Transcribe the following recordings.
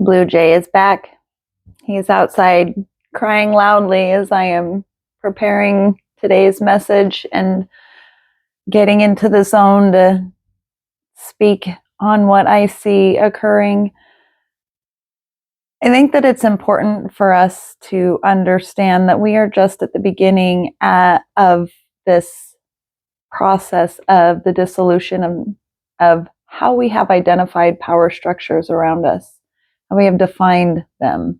Blue Jay is back. He's outside crying loudly as I am preparing today's message and getting into the zone to speak on what I see occurring. I think that it's important for us to understand that we are just at the beginning of this process of the dissolution of how we have identified power structures around us, how we have defined them.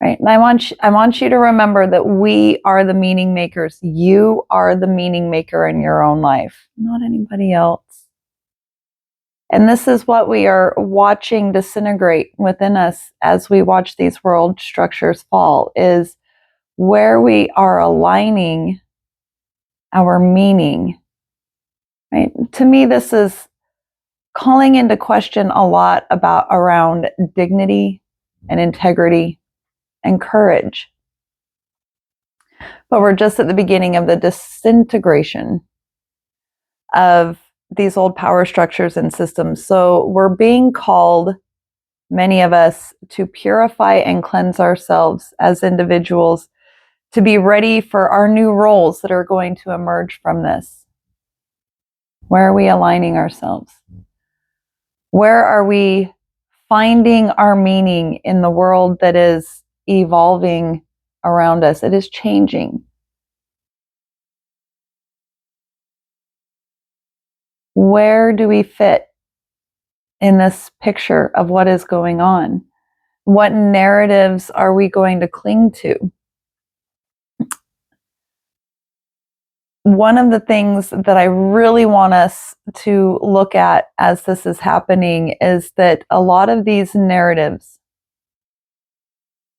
Right. And I want you to remember that we are the meaning makers. You are the meaning maker in your own life, not anybody else. And this is what we are watching disintegrate within us as we watch these world structures fall, is where we are aligning our meaning. Right? To me, this is calling into question a lot around dignity and integrity and courage. But we're just at the beginning of the disintegration of these old power structures and systems. So we're being called, many of us, to purify and cleanse ourselves as individuals, to be ready for our new roles that are going to emerge from this. Where are we aligning ourselves? Where are we finding our meaning in the world that is evolving around us? It is changing. Where do we fit in this picture of what is going on? What narratives are we going to cling to? One of the things that I really want us to look at as this is happening is that a lot of these narratives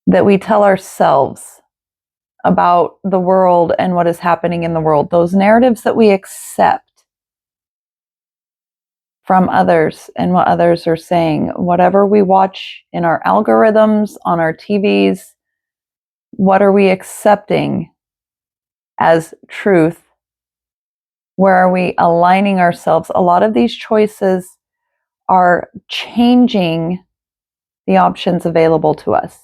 that we tell ourselves about the world and what is happening in the world, those narratives that we accept from others and what others are saying, whatever we watch in our algorithms, on our TVs, what are we accepting as truth? Where are we aligning ourselves? A lot of these choices are changing the options available to us.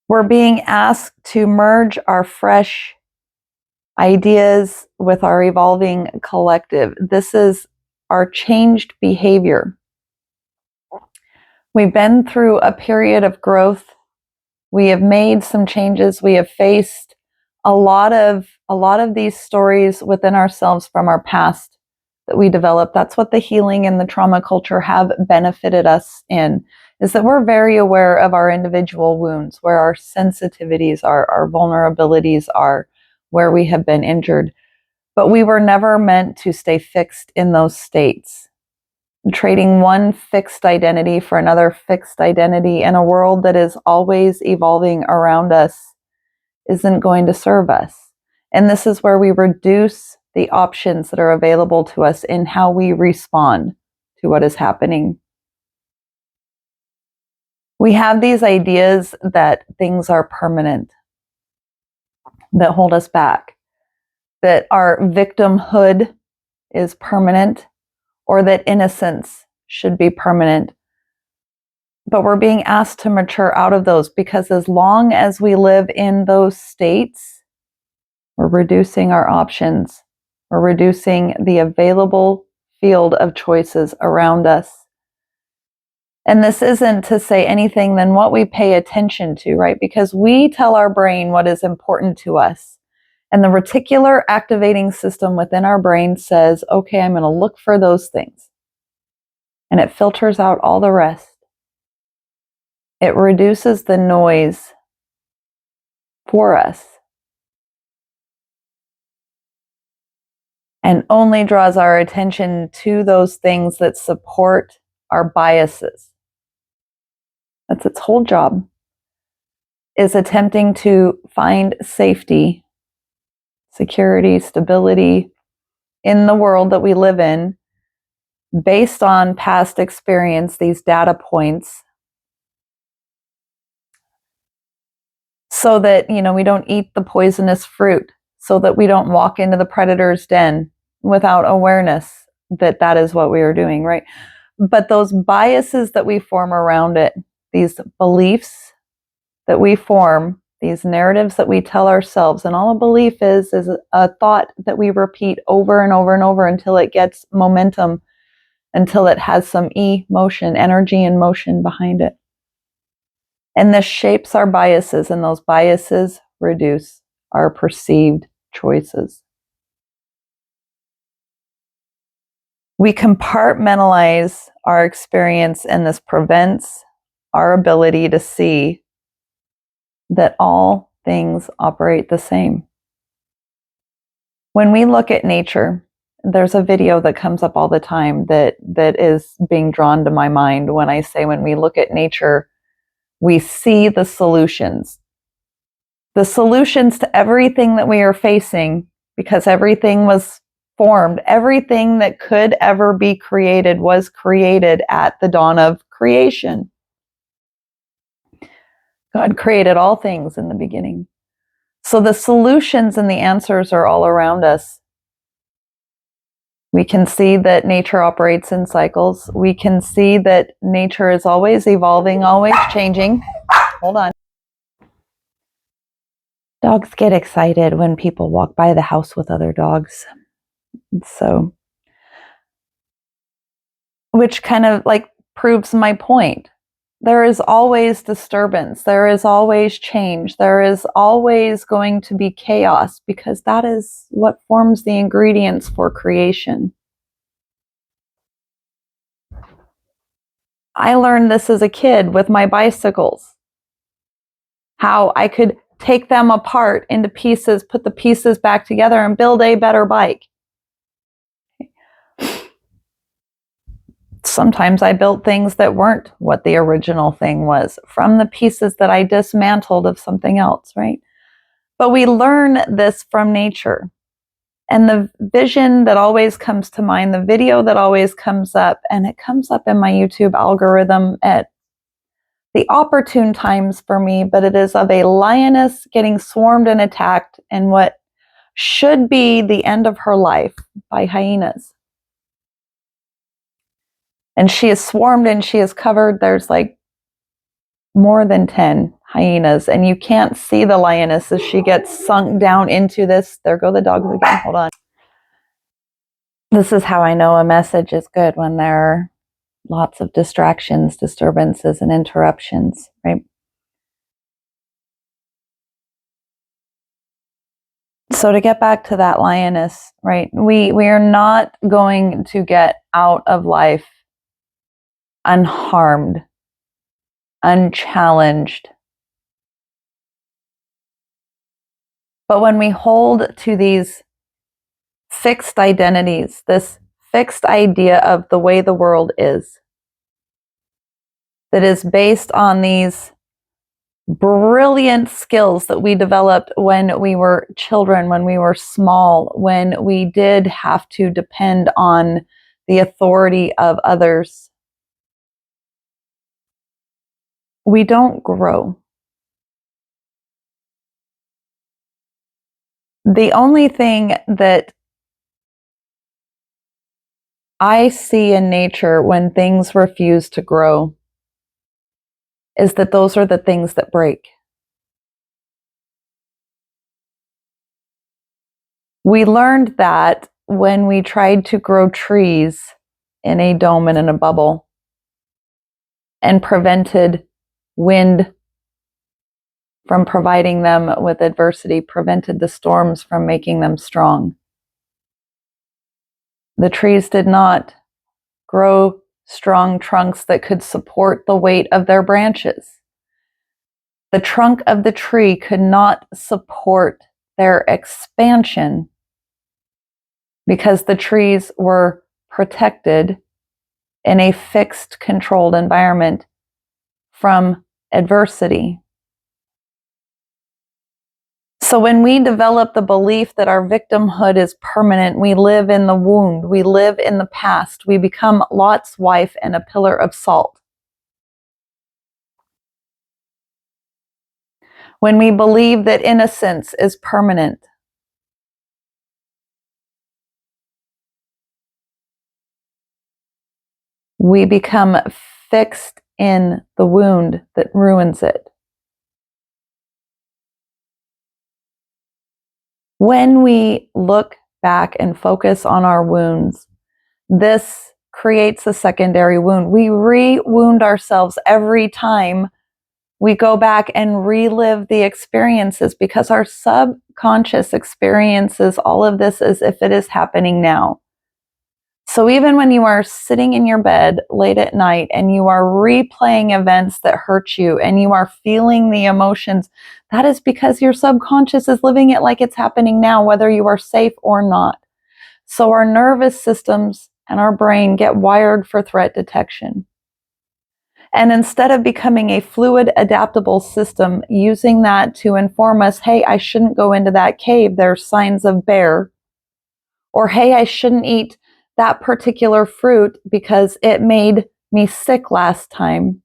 We're being asked to merge our fresh ideas with our evolving collective. This is our changed behavior. We've been through a period of growth. We have made some changes. We have faced a lot of these stories within ourselves from our past that we developed. That's what the healing and the trauma culture have benefited us in, is that we're very aware of our individual wounds, where our sensitivities are, our vulnerabilities are, where we have been injured. But we were never meant to stay fixed in those states. Trading one fixed identity for another fixed identity in a world that is always evolving around us isn't going to serve us. And this is where we reduce the options that are available to us in how we respond to what is happening. We have these ideas that things are permanent, that hold us back, that our victimhood is permanent, or that innocence should be permanent. But we're being asked to mature out of those, because as long as we live in those states, we're reducing our options. We're reducing the available field of choices around us. And this isn't to say anything than what we pay attention to, right? Because we tell our brain what is important to us. And the reticular activating system within our brain says, okay, I'm going to look for those things. And it filters out all the rest. It reduces the noise for us and only draws our attention to those things that support our biases. That's its whole job, is attempting to find safety, security, stability in the world that we live in based on past experience, these data points, so that, we don't eat the poisonous fruit, so that we don't walk into the predator's den without awareness that that is what we are doing, right? But those biases that we form around it, these beliefs that we form, these narratives that we tell ourselves, and all a belief is a thought that we repeat over and over and over until it gets momentum, until it has some emotion, energy and motion behind it. And this shapes our biases, and those biases reduce our perceived choices. We compartmentalize our experience, and this prevents our ability to see that all things operate the same. When we look at nature, there's a video that comes up all the time that is being drawn to my mind when I say when we look at nature, we see the solutions. The solutions to everything that we are facing, because everything was formed, everything that could ever be created was created at the dawn of creation. God created all things in the beginning. So the solutions and the answers are all around us. We can see that nature operates in cycles. We can see that nature is always evolving, always changing. Hold on. Dogs get excited when people walk by the house with other dogs. So, which kind of like proves my point. There is always disturbance. There is always change. There is always going to be chaos, because that is what forms the ingredients for creation. I learned this as a kid with my bicycles, how I could take them apart into pieces, put the pieces back together, and build a better bike. Sometimes I built things that weren't what the original thing was from the pieces that I dismantled of something else, right? But we learn this from nature. And the vision that always comes to mind, the video that always comes up, and it comes up in my YouTube algorithm at the opportune times for me, but it is of a lioness getting swarmed and attacked in what should be the end of her life by hyenas. And she is swarmed and she is covered. There's like more than 10 hyenas, and you can't see the lioness as she gets sunk down into this. There go the dogs again. Hold on. This is how I know a message is good, when there are lots of distractions, disturbances, and interruptions, right? So to get back to that lioness, right? We are not going to get out of life unharmed, unchallenged. But when we hold to these fixed identities, this fixed idea of the way the world is, that is based on these brilliant skills that we developed when we were children, when we were small, when we did have to depend on the authority of others, we don't grow. The only thing that I see in nature when things refuse to grow is that those are the things that break. We learned that when we tried to grow trees in a dome and in a bubble and prevented wind from providing them with adversity, prevented the storms from making them strong. The trees did not grow strong trunks that could support the weight of their branches. The trunk of the tree could not support their expansion because the trees were protected in a fixed, controlled environment from adversity. So when we develop the belief that our victimhood is permanent, we live in the wound, we live in the past, we become Lot's wife and a pillar of salt. When we believe that innocence is permanent, We become fixed in the wound that ruins it. When we look back and focus on our wounds, this creates a secondary wound. We re-wound ourselves every time we go back and relive the experiences, because our subconscious experiences all of this as if it is happening now. So even when you are sitting in your bed late at night and you are replaying events that hurt you and you are feeling the emotions, that is because your subconscious is living it like it's happening now, whether you are safe or not. So our nervous systems and our brain get wired for threat detection. And instead of becoming a fluid, adaptable system, using that to inform us, hey, I shouldn't go into that cave, there's signs of bear. Or, hey, I shouldn't eat that particular fruit because it made me sick last time.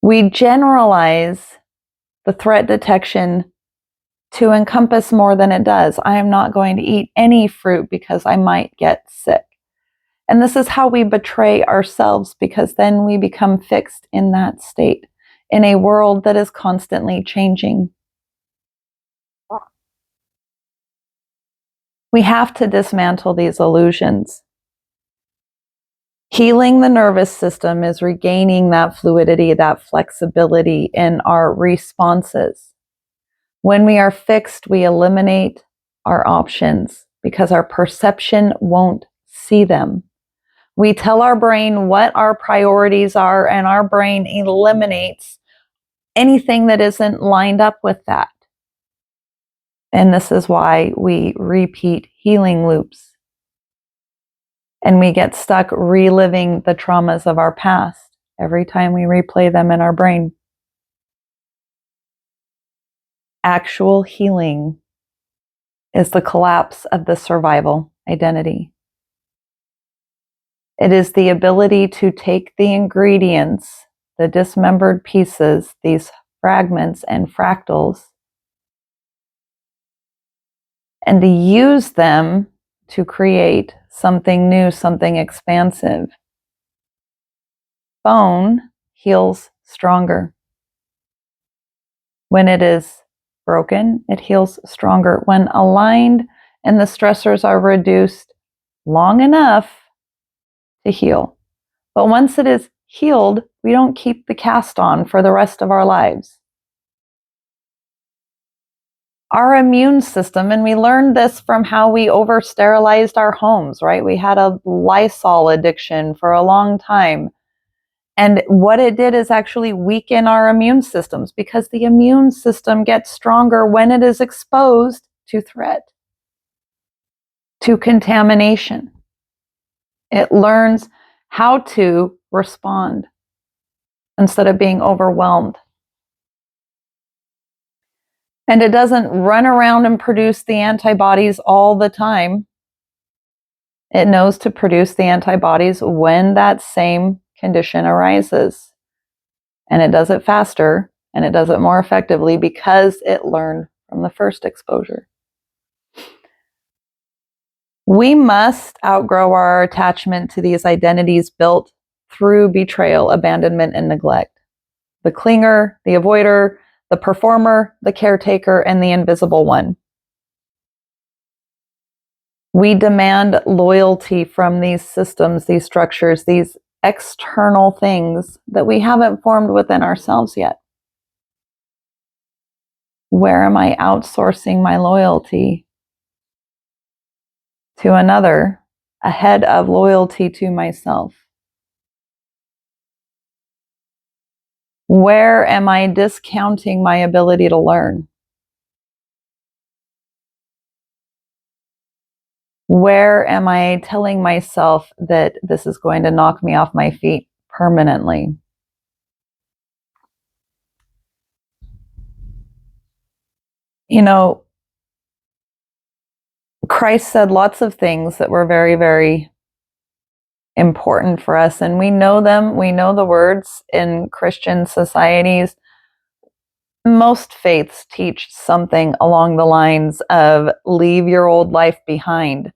We generalize the threat detection to encompass more than it does. I am not going to eat any fruit because I might get sick. And this is how we betray ourselves, because then we become fixed in that state in a world that is constantly changing. We have to dismantle these illusions. Healing the nervous system is regaining that fluidity, that flexibility in our responses. When we are fixed, we eliminate our options because our perception won't see them. We tell our brain what our priorities are, and our brain eliminates anything that isn't lined up with that. And this is why we repeat healing loops. And we get stuck reliving the traumas of our past every time we replay them in our brain. Actual healing is the collapse of the survival identity. It is the ability to take the ingredients, the dismembered pieces, these fragments and fractals, and to use them to create something new, something expansive. Bone heals stronger. When it is broken, it heals stronger. When aligned and the stressors are reduced long enough to heal. But once it is healed, we don't keep the cast on for the rest of our lives. Our immune system, and we learned this from how we over-sterilized our homes, right? We had a Lysol addiction for a long time. And what it did is actually weaken our immune systems, because the immune system gets stronger when it is exposed to threat, to contamination. It learns how to respond instead of being overwhelmed. And it doesn't run around and produce the antibodies all the time. It knows to produce the antibodies when that same condition arises. And it does it faster, and it does it more effectively because it learned from the first exposure. We must outgrow our attachment to these identities built through betrayal, abandonment, and neglect. The clinger, the avoider, the performer, the caretaker, and the invisible one. We demand loyalty from these systems, these structures, these external things that we haven't formed within ourselves yet. Where am I outsourcing my loyalty to another ahead of loyalty to myself? Where am I discounting my ability to learn? Where am I telling myself that this is going to knock me off my feet permanently? You know, Christ said lots of things that were very, very important for us, and we know them. We know the words in Christian societies. Most faiths teach something along the lines of leave your old life behind.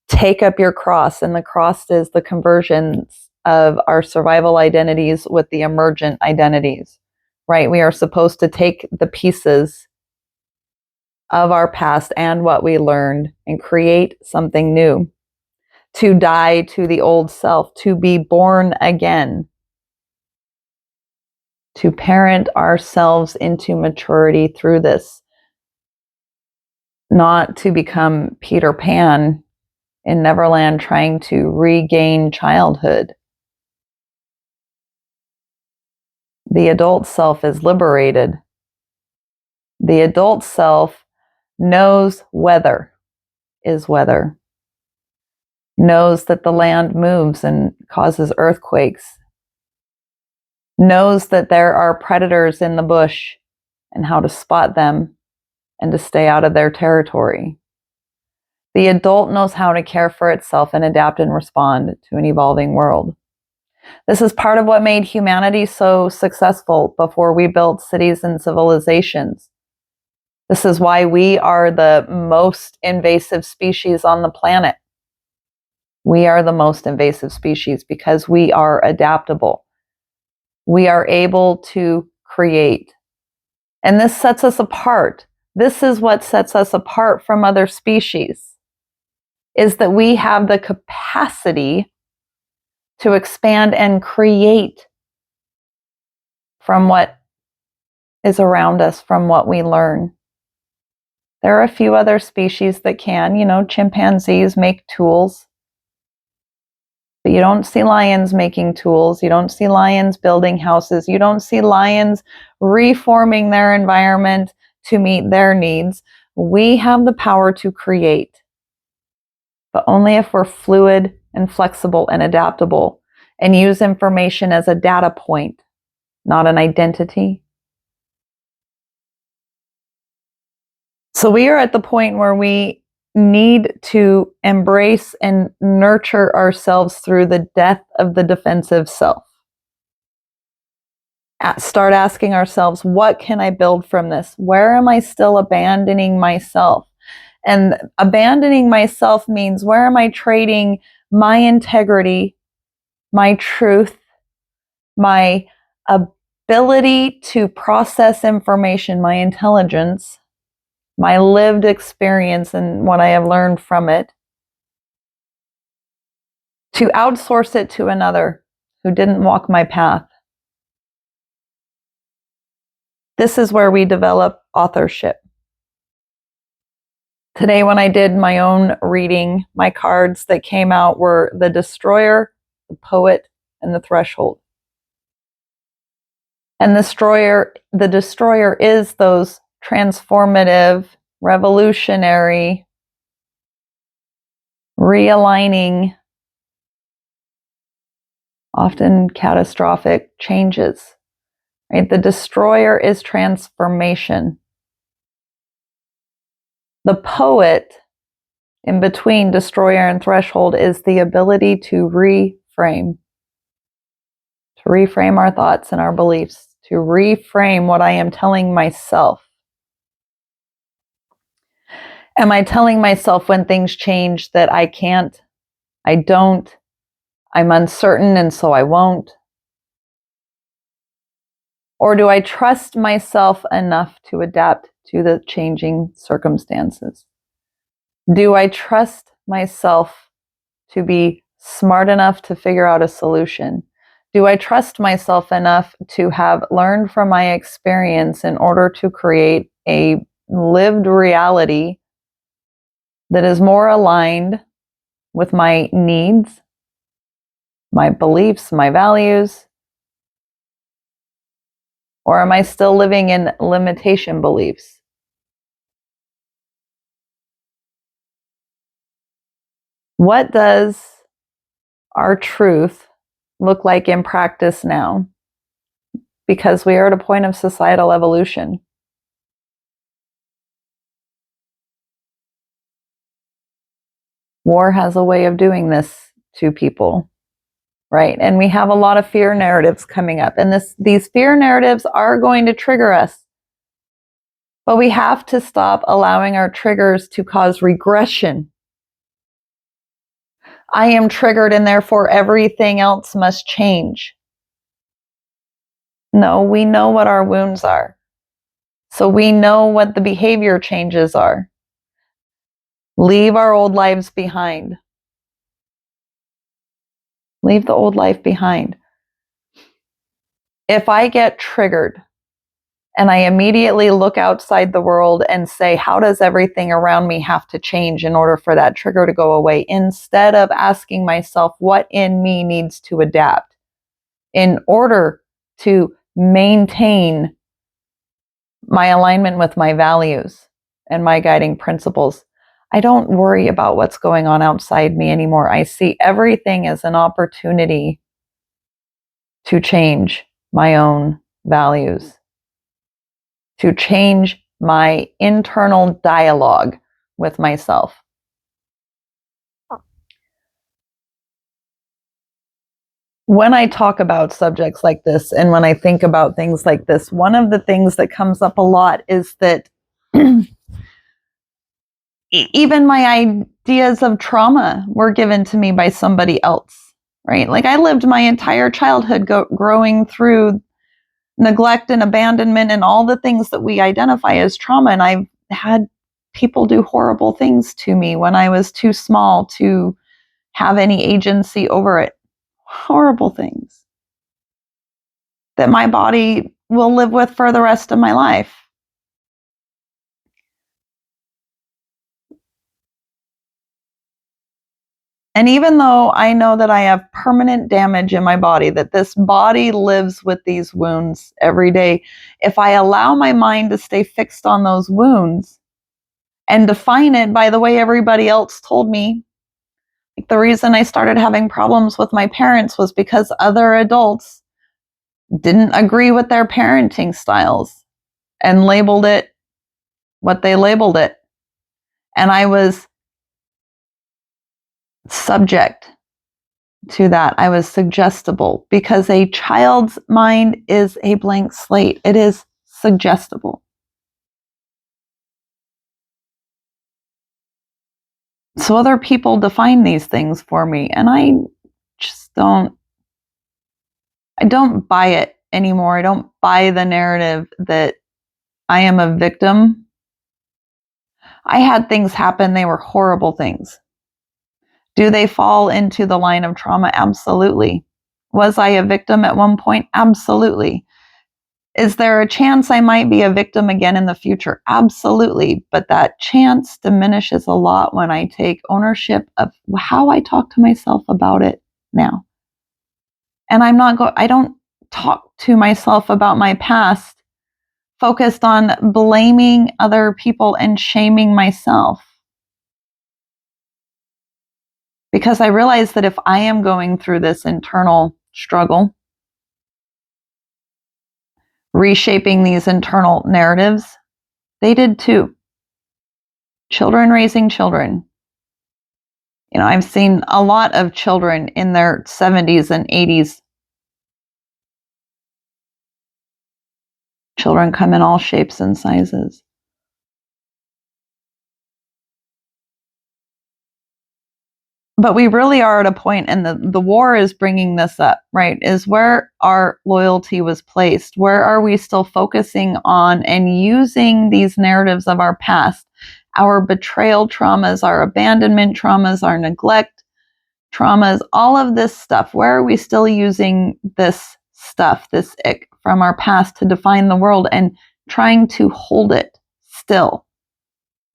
take up your cross, and the cross is the conversions of our survival identities with the emergent identities, right? We are supposed to take the pieces of our past and what we learned and create something new, to die to the old self, to be born again, to parent ourselves into maturity through this, not to become Peter Pan in Neverland trying to regain childhood. The adult self is liberated. The adult self knows weather is weather, knows that the land moves and causes earthquakes, knows that there are predators in the bush and how to spot them and to stay out of their territory. The adult knows how to care for itself and adapt and respond to an evolving world. This is part of what made humanity so successful before we built cities and civilizations. This is why we are the most invasive species on the planet. We are the most invasive species because we are adaptable. We are able to create. And this sets us apart. This is what sets us apart from other species, is that we have the capacity to expand and create from what is around us, from what we learn. There are a few other species that can, chimpanzees make tools, but you don't see lions making tools. You don't see lions building houses. You don't see lions reforming their environment to meet their needs. We have the power to create, but only if we're fluid and flexible and adaptable and use information as a data point, not an identity. So we are at the point where we need to embrace and nurture ourselves through the death of the defensive self. Start asking ourselves, what can I build from this? Where am I still abandoning myself? And abandoning myself means, where am I trading my integrity, my truth, my ability to process information, my intelligence, my lived experience and what I have learned from it, to outsource it to another who didn't walk my path? This is where we develop authorship. Today, when I did my own reading, my cards that came out were the Destroyer, the Poet, and the Threshold. And the Destroyer is those transformative, revolutionary, realigning, often catastrophic changes. Right? The Destroyer is transformation. The Poet, in between Destroyer and Threshold, is the ability to reframe our thoughts and our beliefs, to reframe what I am telling myself. Am I telling myself when things change that I can't, I don't, I'm uncertain and so I won't? Or do I trust myself enough to adapt to the changing circumstances? Do I trust myself to be smart enough to figure out a solution? Do I trust myself enough to have learned from my experience in order to create a lived reality that is more aligned with my needs, my beliefs, my values? Or am I still living in limitation beliefs? What does our truth look like in practice now? Because we are at a point of societal evolution. War has a way of doing this to people, right? And we have a lot of fear narratives coming up. And these fear narratives are going to trigger us. But we have to stop allowing our triggers to cause regression. I am triggered and therefore everything else must change. No, we know what our wounds are. So we know what the behavior changes are. Leave our old lives behind. Leave the old life behind. If I get triggered and I immediately look outside the world and say, how does everything around me have to change in order for that trigger to go away? Instead of asking myself, what in me needs to adapt in order to maintain my alignment with my values and my guiding principles, I don't worry about what's going on outside me anymore. I see everything as an opportunity to change my own values, to change my internal dialogue with myself. When I talk about subjects like this and when I think about things like this, one of the things that comes up a lot is that even my ideas of trauma were given to me by somebody else, right? Like I lived my entire childhood growing through neglect and abandonment and all the things that we identify as trauma. And I've had people do horrible things to me when I was too small to have any agency over it. Horrible things that my body will live with for the rest of my life. And even though I know that I have permanent damage in my body, that this body lives with these wounds every day, if I allow my mind to stay fixed on those wounds and define it by the way everybody else told me, like the reason I started having problems with my parents was because other adults didn't agree with their parenting styles and labeled it what they labeled it. And I was subject to that. I was suggestible because a child's mind is a blank slate. It is suggestible. So other people define these things for me, and I just don't buy it anymore. I don't buy the narrative that I am a victim. I had things happen. They were horrible things. Do they fall into the line of trauma? Absolutely. Was I a victim at one point? Absolutely. Is there a chance I might be a victim again in the future? Absolutely. But that chance diminishes a lot when I take ownership of how I talk to myself about it now. And I don't talk to myself about my past focused on blaming other people and shaming myself. Because I realize that if I am going through this internal struggle, reshaping these internal narratives, they did too. Children raising children. You know, I've seen a lot of children in their 70s and 80s. Children come in all shapes and sizes. But we really are at a point, and the war is bringing this up, right? Is where our loyalty was placed. Where are we still focusing on and using these narratives of our past, our betrayal traumas, our abandonment traumas, our neglect traumas, all of this stuff? Where are we still using this stuff, this ick from our past to define the world and trying to hold it still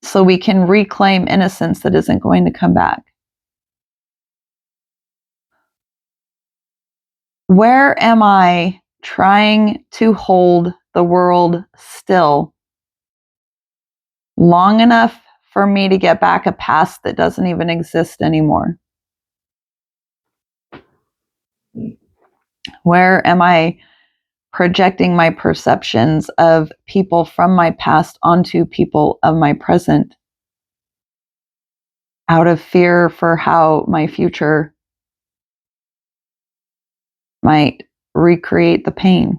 so we can reclaim innocence that isn't going to come back? Where am I trying to hold the world still long enough for me to get back a past that doesn't even exist anymore? Where am I projecting my perceptions of people from my past onto people of my present out of fear for how my future might recreate the pain?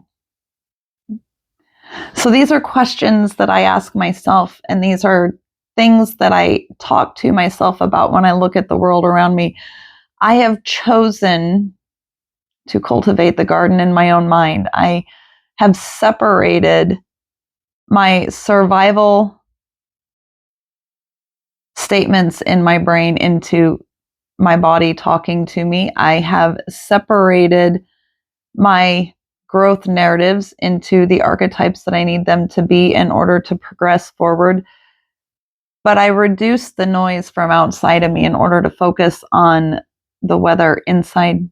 So these are questions that I ask myself, and these are things that I talk to myself about when I look at the world around me. I have chosen to cultivate the garden in my own mind. I have separated my survival statements in my brain into my body talking to me. I have separated my growth narratives into the archetypes that I need them to be in order to progress forward. But I reduce the noise from outside of me in order to focus on the weather inside.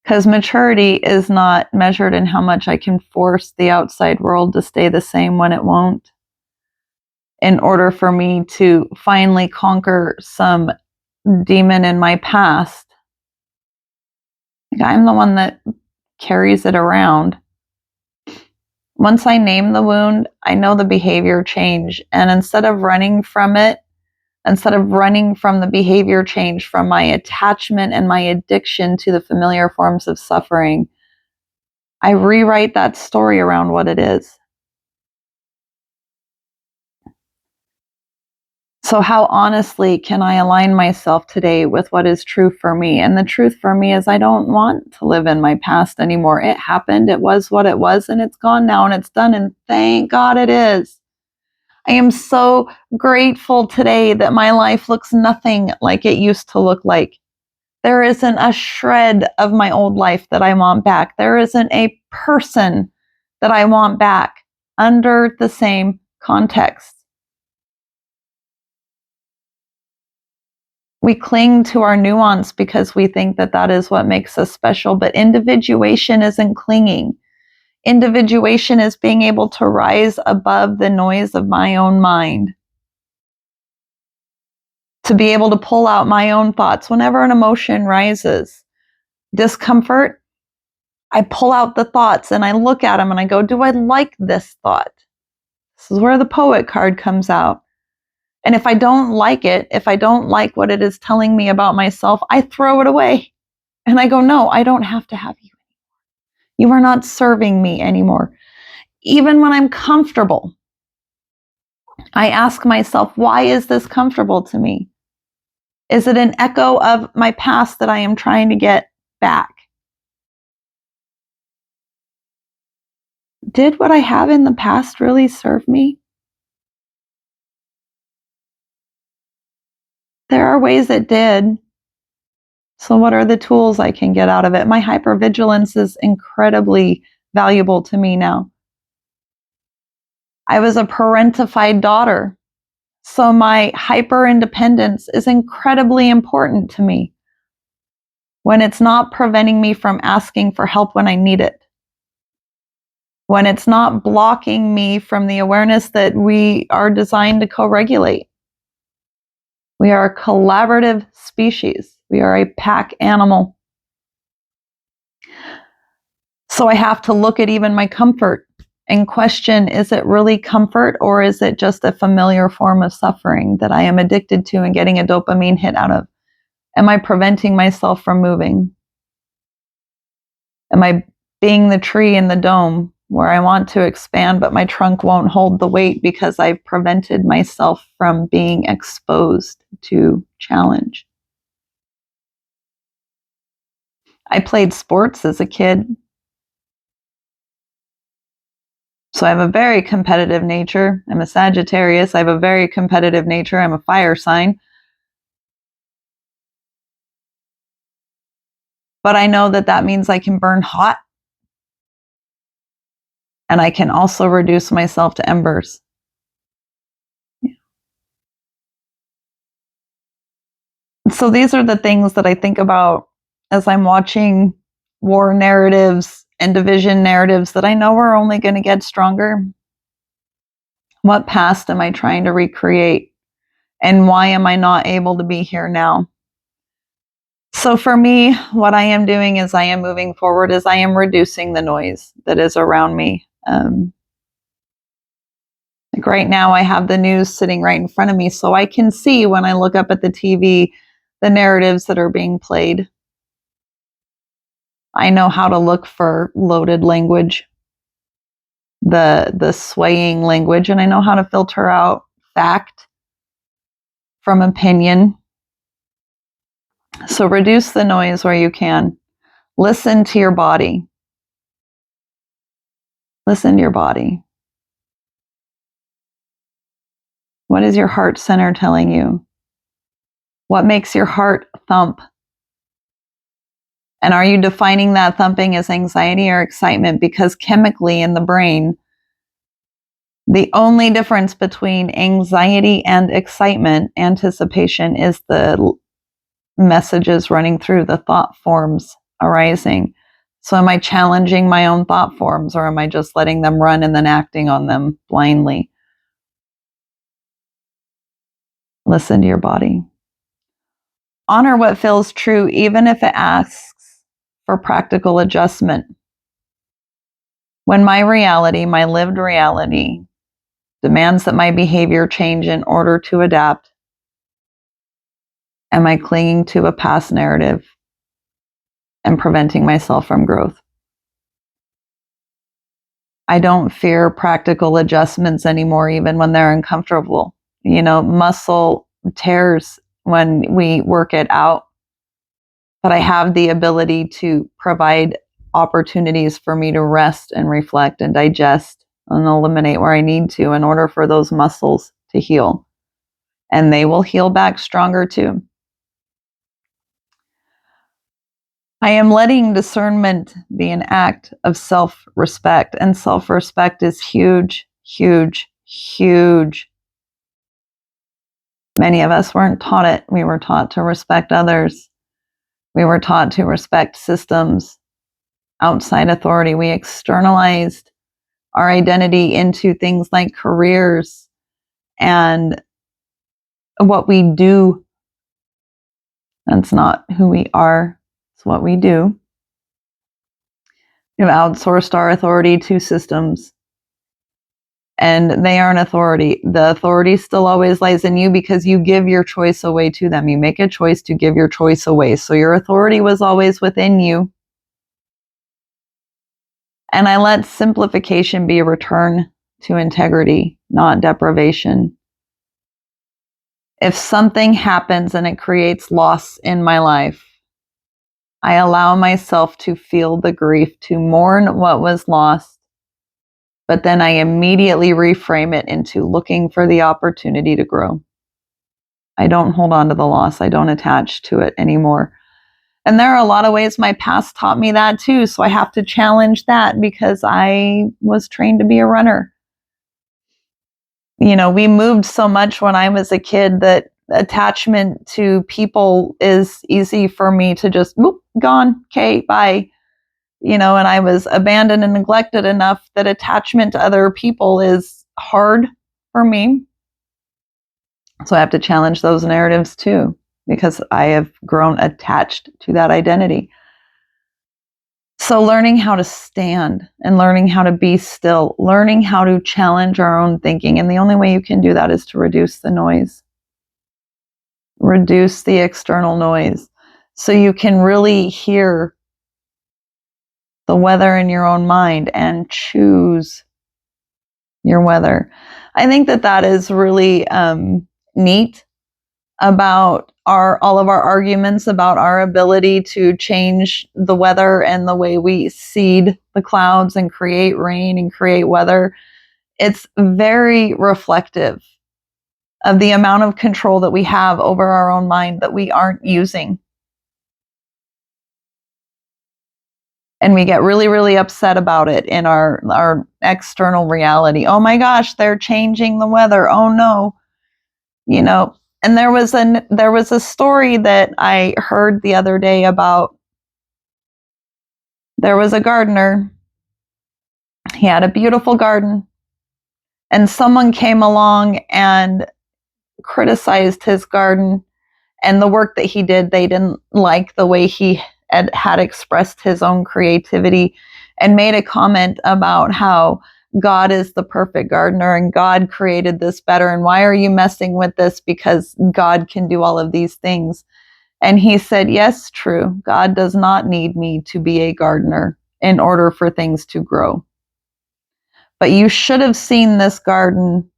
Because maturity is not measured in how much I can force the outside world to stay the same when it won't. In order for me to finally conquer some demon in my past, I'm the one that carries it around. Once I name the wound, I know the behavior change. And instead of running from it, instead of running from the behavior change, from my attachment and my addiction to the familiar forms of suffering, I rewrite that story around what it is. So how honestly can I align myself today with what is true for me? And the truth for me is I don't want to live in my past anymore. It happened, it was what it was, and it's gone now and it's done, and thank God it is. I am so grateful today that my life looks nothing like it used to look like. There isn't a shred of my old life that I want back. There isn't a person that I want back under the same context. We cling to our nuance because we think that that is what makes us special, but individuation isn't clinging. Individuation is being able to rise above the noise of my own mind, to be able to pull out my own thoughts. Whenever an emotion rises, discomfort, I pull out the thoughts and I look at them and I go, do I like this thought? This is where the poet card comes out. And if I don't like it, if I don't like what it is telling me about myself, I throw it away. And I go, no, I don't have to have you. You are not serving me anymore. Even when I'm comfortable, I ask myself, why is this comfortable to me? Is it an echo of my past that I am trying to get back? Did what I have in the past really serve me? There are ways it did. So what are the tools I can get out of it? My hypervigilance is incredibly valuable to me now. I was a parentified daughter, so my hyper-independence is incredibly important to me when it's not preventing me from asking for help when I need it, when it's not blocking me from the awareness that we are designed to co-regulate. We are a collaborative species. We are a pack animal. So I have to look at even my comfort and question, is it really comfort or is it just a familiar form of suffering that I am addicted to and getting a dopamine hit out of? Am I preventing myself from moving? Am I being the tree in the dome where I want to expand, but my trunk won't hold the weight because I've prevented myself from being exposed to challenge? I played sports as a kid. So I have a very competitive nature. I'm a Sagittarius. I have a very competitive nature. I'm a fire sign. But I know that that means I can burn hot. And I can also reduce myself to embers. So these are the things that I think about as I'm watching war narratives and division narratives that I know are only going to get stronger. What past am I trying to recreate? And why am I not able to be here now? So for me, what I am doing is I am moving forward, as I am reducing the noise that is around me. Like right now, I have the news sitting right in front of me, so I can see when I look up at the TV the narratives that are being played. I know how to look for loaded language, the swaying language, and I know how to filter out fact from opinion. So reduce the noise where you can. Listen to your body. Listen to your body. What is your heart center telling you? What makes your heart thump? And are you defining that thumping as anxiety or excitement? Because chemically in the brain, the only difference between anxiety and excitement, anticipation, is the messages running through the thought forms arising. So am I challenging my own thought forms, or am I just letting them run and then acting on them blindly? Listen to your body. Honor what feels true, even if it asks for practical adjustment. When my reality, my lived reality, demands that my behavior change in order to adapt, am I clinging to a past narrative and preventing myself from growth? I don't fear practical adjustments anymore, even when they're uncomfortable. Muscle tears when we work it out, but I have the ability to provide opportunities for me to rest and reflect and digest and eliminate where I need to in order for those muscles to heal. And they will heal back stronger too. I am letting discernment be an act of self-respect, and self-respect is huge, huge, huge. Many of us weren't taught it. We were taught to respect others. We were taught to respect systems, outside authority. We externalized our identity into things like careers and what we do. That's not who we are, it's what we do. We've outsourced our authority to systems, and they aren't authority. The authority still always lies in you because you give your choice away to them. You make a choice to give your choice away. So your authority was always within you. And I let simplification be a return to integrity, not deprivation. If something happens and it creates loss in my life, I allow myself to feel the grief, to mourn what was lost, but then I immediately reframe it into looking for the opportunity to grow. I don't hold on to the loss. I don't attach to it anymore. And there are a lot of ways my past taught me that too. So I have to challenge that because I was trained to be a runner. We moved so much when I was a kid that attachment to people is easy for me to just, whoop, gone, okay, bye. And I was abandoned and neglected enough that attachment to other people is hard for me. So I have to challenge those narratives too, because I have grown attached to that identity. So learning how to stand and learning how to be still, learning how to challenge our own thinking. And the only way you can do that is to reduce the noise. Reduce the external noise so you can really hear the weather in your own mind and choose your weather. I think that is really neat about all of our arguments about our ability to change the weather and the way we seed the clouds and create rain and create weather. It's very reflective of the amount of control that we have over our own mind that we aren't using. And we get really, really upset about it in our external reality. Oh my gosh, they're changing the weather. Oh no. And there was a story that I heard the other day about. There was a gardener. He had a beautiful garden. And someone came along and criticized his garden and the work that he did. They didn't like the way he had expressed his own creativity and made a comment about how God is the perfect gardener and God created this better. And why are you messing with this? Because God can do all of these things. And he said, yes, true. God does not need me to be a gardener in order for things to grow. But you should have seen this garden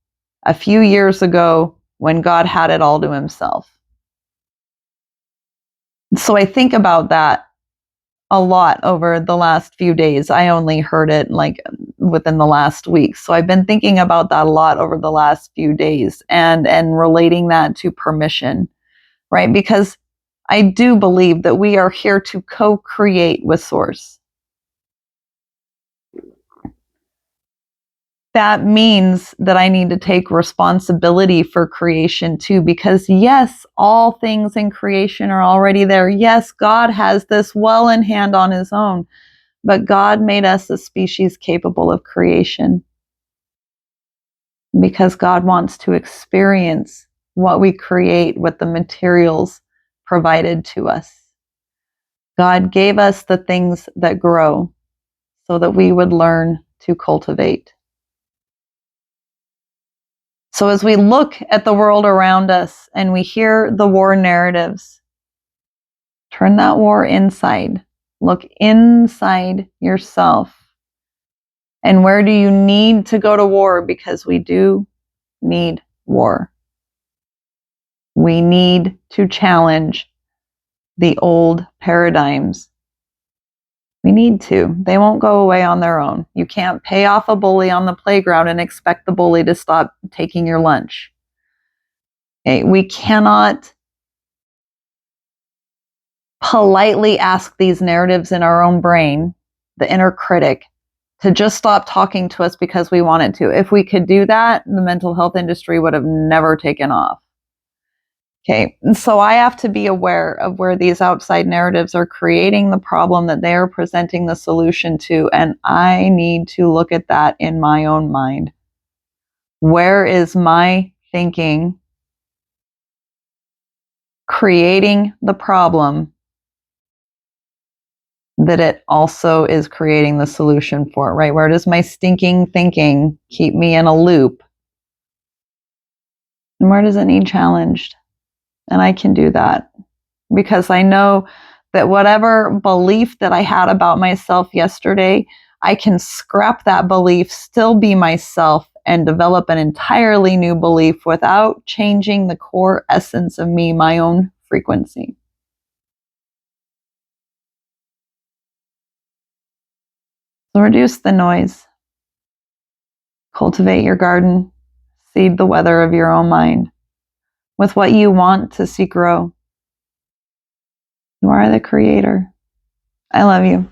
a few years ago when God had it all to himself. So I think about that a lot over the last few days. I only heard it like within the last week. So I've been thinking about that a lot over the last few days and relating that to permission, right? Because I do believe that we are here to co-create with Source. That means that I need to take responsibility for creation too, because yes, all things in creation are already there. Yes, God has this well in hand on his own, but God made us a species capable of creation because God wants to experience what we create with the materials provided to us. God gave us the things that grow so that we would learn to cultivate. So as we look at the world around us and we hear the war narratives, turn that war inside. Look inside yourself. And where do you need to go to war? Because we do need war. We need to challenge the old paradigms. We need to. They won't go away on their own. You can't pay off a bully on the playground and expect the bully to stop taking your lunch. Okay? We cannot politely ask these narratives in our own brain, the inner critic, to just stop talking to us because we want it to. If we could do that, the mental health industry would have never taken off. Okay, so I have to be aware of where these outside narratives are creating the problem that they are presenting the solution to, and I need to look at that in my own mind. Where is my thinking creating the problem that it also is creating the solution for, right? Where does my stinking thinking keep me in a loop? And where does it need challenged? And I can do that because I know that whatever belief that I had about myself yesterday, I can scrap that belief, still be myself, and develop an entirely new belief without changing the core essence of me, my own frequency. So reduce the noise. Cultivate your garden. Seed the weather of your own mind with what you want to see grow. You are the creator. I love you.